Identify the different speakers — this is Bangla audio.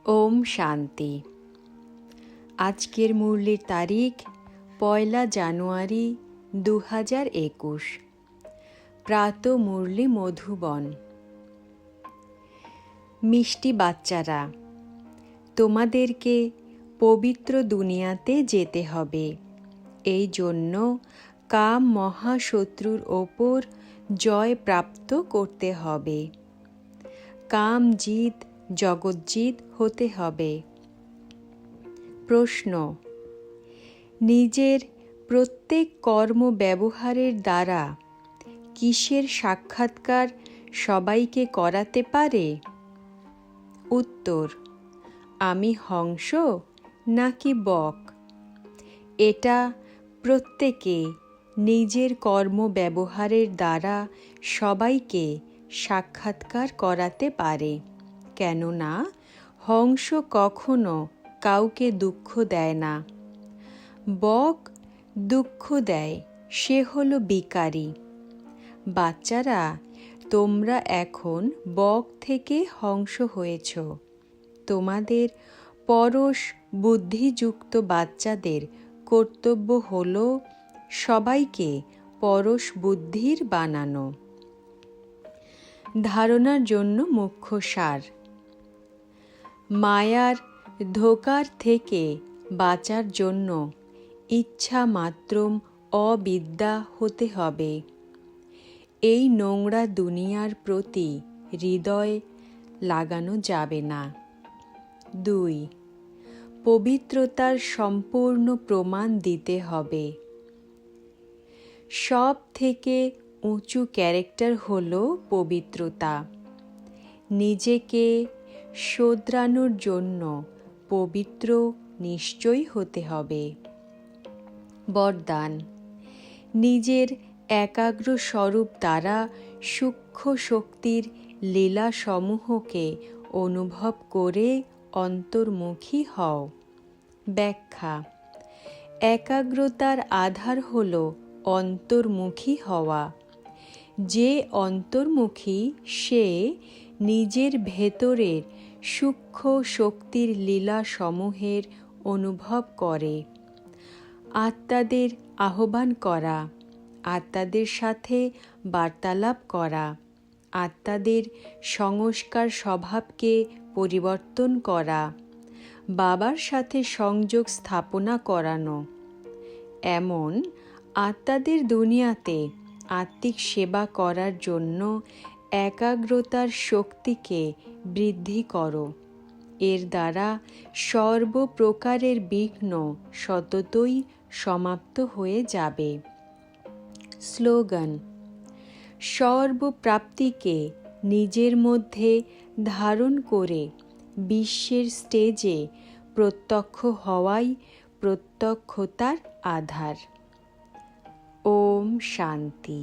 Speaker 1: ওম শান্তি। আজকের মুরলির তারিখ 1 জানুয়ারি 2021। প্রাত মুরলি মধুবন। মিষ্টি বাচ্চারা, তোমাদেরকে পবিত্র দুনিয়াতে যেতে হবে। এই জন্য কাম মহাশত্রুর ওপর জয় প্রাপ্ত করতে হবে। কামজিৎ জগজ্জিৎ হতে হবে। প্রশ্ন: নিজের প্রত্যেক কর্ম ব্যবহারের দ্বারা কিসের সাক্ষাৎকার সবাইকে করাতে পারে? উত্তর: আমি হংস নাকি বক? এটা প্রত্যেকে নিজের কর্ম ব্যবহারের দ্বারা সবাইকে সাক্ষাৎকার করাতে পারে, কেননা হংস কখনো কাউকে দুঃখ দেয় না। বক দুঃখ দেয়, সে হলো বিকারী। বাচ্চারা, তোমরা এখন বক থেকে হংস হয়েছ। তোমাদের পরশ বুদ্ধিযুক্ত বাচ্চাদের কর্তব্য হল সবাইকে পরশ বুদ্ধির বানানো। ধারণার জন্য মুখ্য সার: মায়ার ধোঁকার থেকে বাঁচার জন্য ইচ্ছা মাত্রম অবিদ্যা হতে হবে। এই নোংরা দুনিয়ার প্রতি হৃদয় লাগানো যাবে না। 2. পবিত্রতার সম্পূর্ণ প্রমাণ দিতে হবে। সব থেকে উঁচু ক্যারেক্টার হল পবিত্রতা। নিজেকে শোধরানোর জন্য পবিত্র নিশ্চয়ই হতে হবে। বরদান: নিজের একাগ্র স্বরূপ দ্বারা সূক্ষ্ম শক্তির লীলা সমূহকে অনুভব করে অন্তর্মুখী হও। ব্যাখ্যা: একাগ্রতার আধার হল অন্তর্মুখী হওয়া। যে অন্তর্মুখী সে নিজের ভেতরের সূক্ষ্ম শক্তির লীলা সমূহের অনুভব করে। আত্মাদের আহ্বান করা, আত্মাদের সাথে বার্তালাপ করা, আত্মাদের সংস্কার স্বভাবকে পরিবর্তন করা, বাবার সাথে সংযোগ স্থাপনা করানো, এমন আত্মাদের দুনিয়াতে আত্মিক সেবা করার জন্য একাগ্রতার শক্তিকে বৃদ্ধি করো। এর দ্বারা সর্বপ্রকারের বিঘ্ন সততই সমাপ্ত হয়ে যাবে। স্লোগান: সর্বপ্রাপ্তিকে নিজের মধ্যে ধারণ করে বিশ্বের স্টেজে প্রত্যক্ষ হওয়াই প্রত্যক্ষতার আধার। ওম শান্তি।